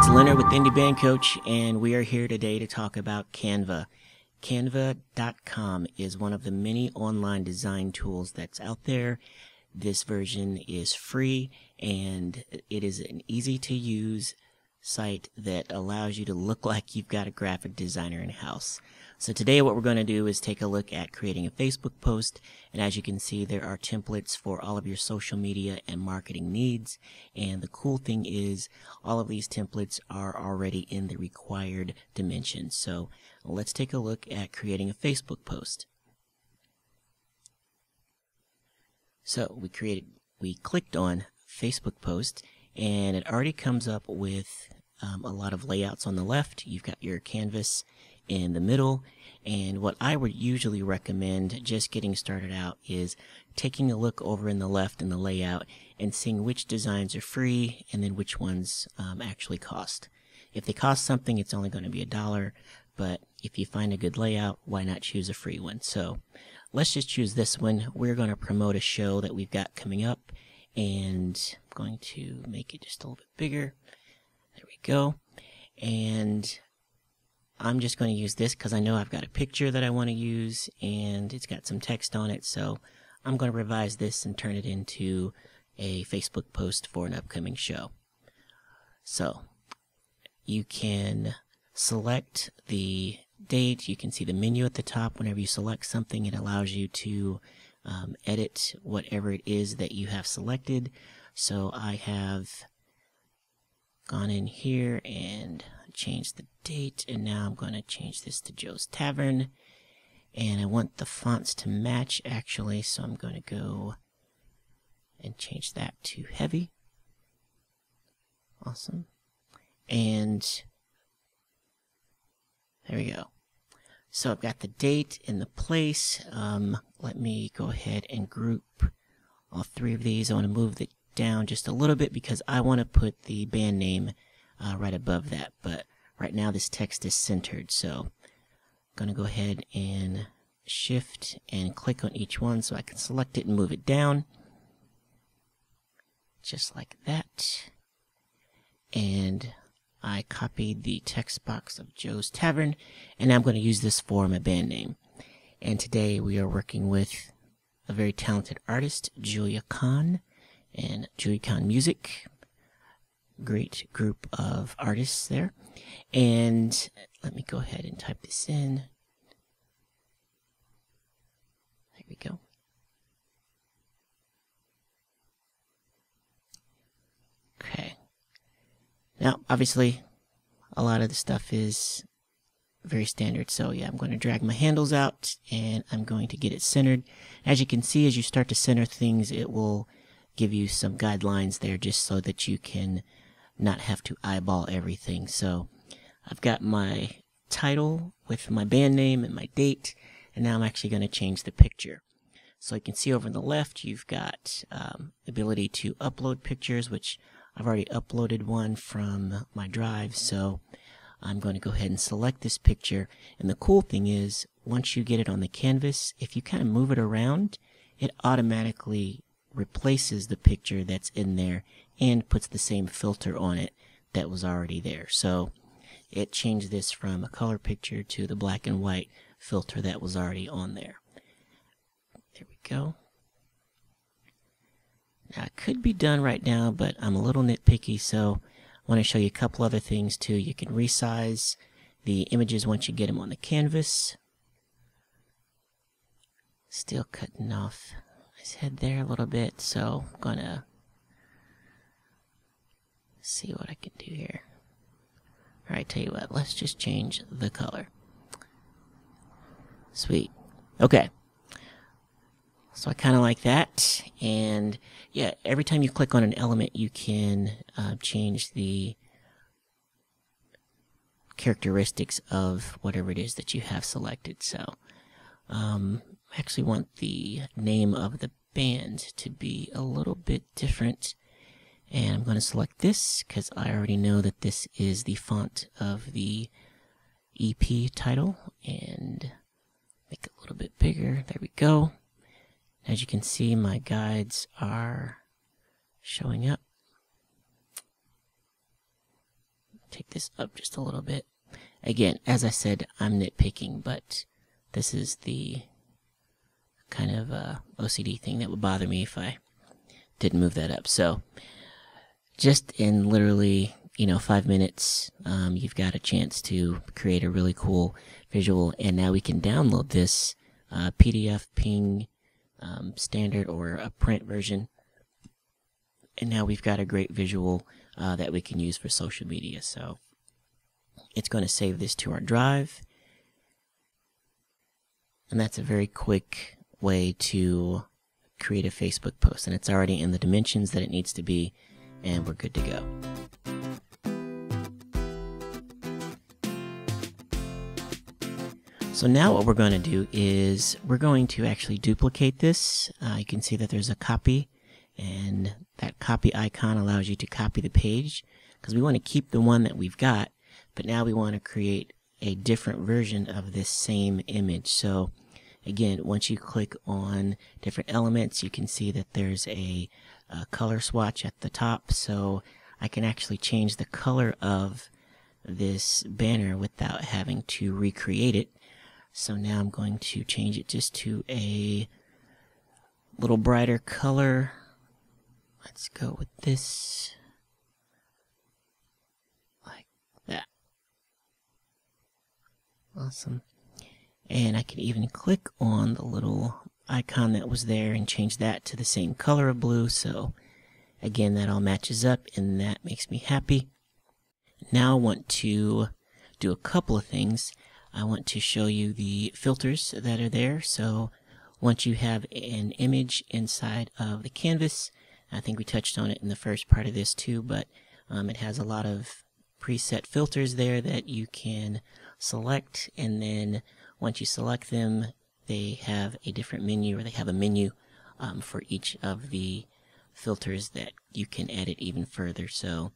It's Leonard with Indie Band Coach, and we are here today to talk about Canva. Canva.com is one of the many online design tools that's out there. This version is free, and it is an easy-to-use site that allows you to look like you've got a graphic designer in-house. So today what we're going to do is take a look at creating a Facebook post, and as you can see, there are templates for all of your social media and marketing needs. And the cool thing is all of these templates are already in the required dimensions. So let's take a look at creating a Facebook post. So we clicked on Facebook post, and it already comes up with a lot of layouts on the left. You've got your canvas in the middle, and what I would usually recommend just getting started out is taking a look over in the left in the layout and seeing which designs are free and then which ones actually cost. If they cost something, it's only going to be $1, but if you find a good layout, why not choose a free one? So let's just choose this one. We're going to promote a show that we've got coming up, and I'm going to make it just a little bit bigger. There we go. And I'm just going to use this because I know I've got a picture that I want to use, and it's got some text on it. So I'm going to revise this and turn it into a Facebook post for an upcoming show. So you can select the date. You can see the menu at the top. Whenever you select something, it allows you to edit whatever it is that you have selected. So I have gone in here and changed the date, and now I'm going to change this to Joe's Tavern, and I want the fonts to match actually, so I'm going to go and change that to heavy. Awesome. And there we go. So I've got the date and the place. Let me go ahead and group all three of these. I want to move it down just a little bit because I want to put the band name right above that, but right now this text is centered, so I'm going to go ahead and shift and click on each one so I can select it and move it down just like that. And I copied the text box of Joe's Tavern, and now I'm going to use this for my band name. And today we are working with a very talented artist, Julia Kahn, and Julia Kahn Music. Great group of artists there. And let me go ahead and type this in. There we go. Okay. Now, obviously, a lot of the stuff is very standard. So yeah, I'm going to drag my handles out and I'm going to get it centered. As you can see, as you start to center things, it will give you some guidelines there just so that you can not have to eyeball everything. So I've got my title with my band name and my date, and now I'm actually going to change the picture. So you can see over on the left, you've got the ability to upload pictures, which I've already uploaded one from my drive. So I'm going to go ahead and select this picture. And the cool thing is, once you get it on the canvas, if you kind of move it around, it automatically replaces the picture that's in there and puts the same filter on it that was already there. So it changed this from a color picture to the black and white filter that was already on there. There we go. Now it could be done right now, but I'm a little nitpicky, so I want to show you a couple other things too. You can resize the images once you get them on the canvas. Still cutting off his head there a little bit, so I'm gonna see what I can do here. Alright, tell you what, let's just change the color. Sweet. Okay. So I kind of like that, and yeah, every time you click on an element, you can change the characteristics of whatever it is that you have selected. So I actually want the name of the band to be a little bit different, and I'm going to select this because I already know that this is the font of the EP title, and make it a little bit bigger. There we go. As you can see, my guides are showing up. take this up just a little bit. Again, as I said, I'm nitpicking, but this is the kind of OCD thing that would bother me if I didn't move that up. So just in literally 5 minutes, you've got a chance to create a really cool visual. And now we can download this PDF ping standard or a print version, and now we've got a great visual that we can use for social media. So it's going to save this to our drive, and that's a very quick way to create a Facebook post, and it's already in the dimensions that it needs to be, and we're good to go. So now what we're going to do is we're going to actually duplicate this. You can see that there's a copy, and that copy icon allows you to copy the page, because we want to keep the one that we've got, but now we want to create a different version of this same image. So again, once you click on different elements, you can see that there's a color swatch at the top, so I can actually change the color of this banner without having to recreate it. So now I'm going to change it just to a little brighter color. Let's go with this, like that. Awesome. And I can even click on the little icon that was there and change that to the same color of blue. So again, that all matches up, and that makes me happy. Now I want to do a couple of things. I want to show you the filters that are there. So once you have an image inside of the canvas, I think we touched on it in the first part of this too, but it has a lot of preset filters there that you can select, and then once you select them, they have a different menu, or they have a menu for each of the filters that you can edit even further. So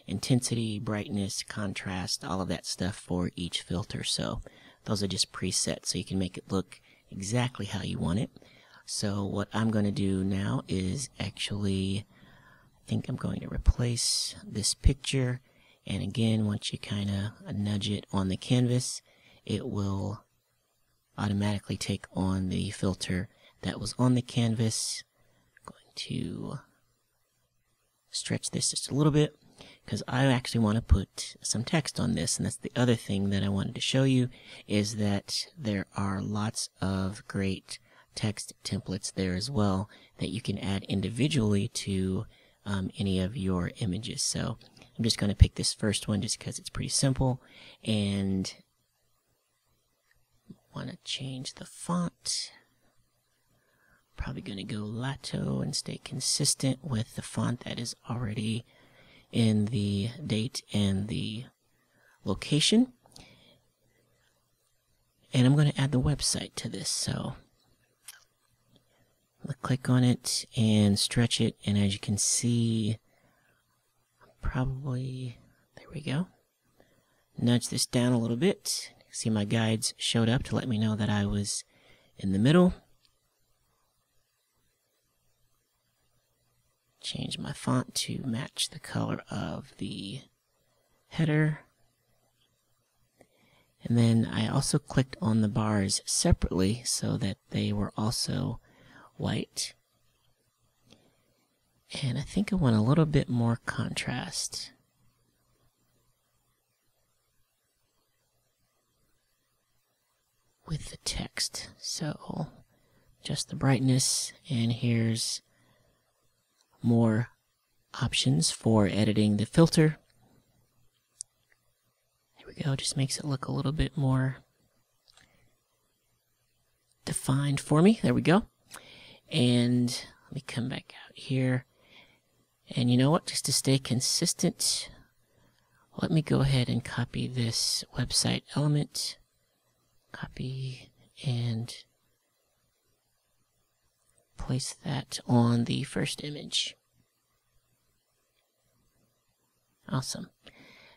intensity, brightness, contrast, all of that stuff for each filter. So those are just presets, so you can make it look exactly how you want it. So what I'm going to do now is actually, I think I'm going to replace this picture. And again, once you kind of nudge it on the canvas, it will automatically take on the filter that was on the canvas. I'm going to stretch this just a little bit, because I actually want to put some text on this, and that's the other thing that I wanted to show you, is that there are lots of great text templates there as well that you can add individually to any of your images. So I'm just going to pick this first one just because it's pretty simple, and want to change the font. Probably going to go Lato and stay consistent with the font that is already in the date and the location. And I'm going to add the website to this. So I'm going to click on it and stretch it, and as you can see, probably, there we go, nudge this down a little bit. See, my guides showed up to let me know that I was in the middle. Change my font to match the color of the header. And then I also clicked on the bars separately so that they were also white. And I think I want a little bit more contrast. With the text. So just the brightness, and here's more options for editing the filter. There we go, just makes it look a little bit more defined for me. There we go. And let me come back out here. And you know what, just to stay consistent, let me go ahead and copy this website element. Copy and place that on the first image. Awesome.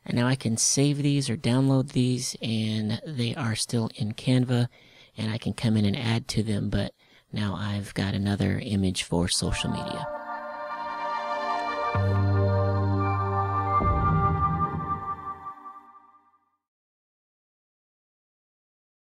And now I can save these or download these, and they are still in Canva, and I can come in and add to them, but now I've got another image for social media.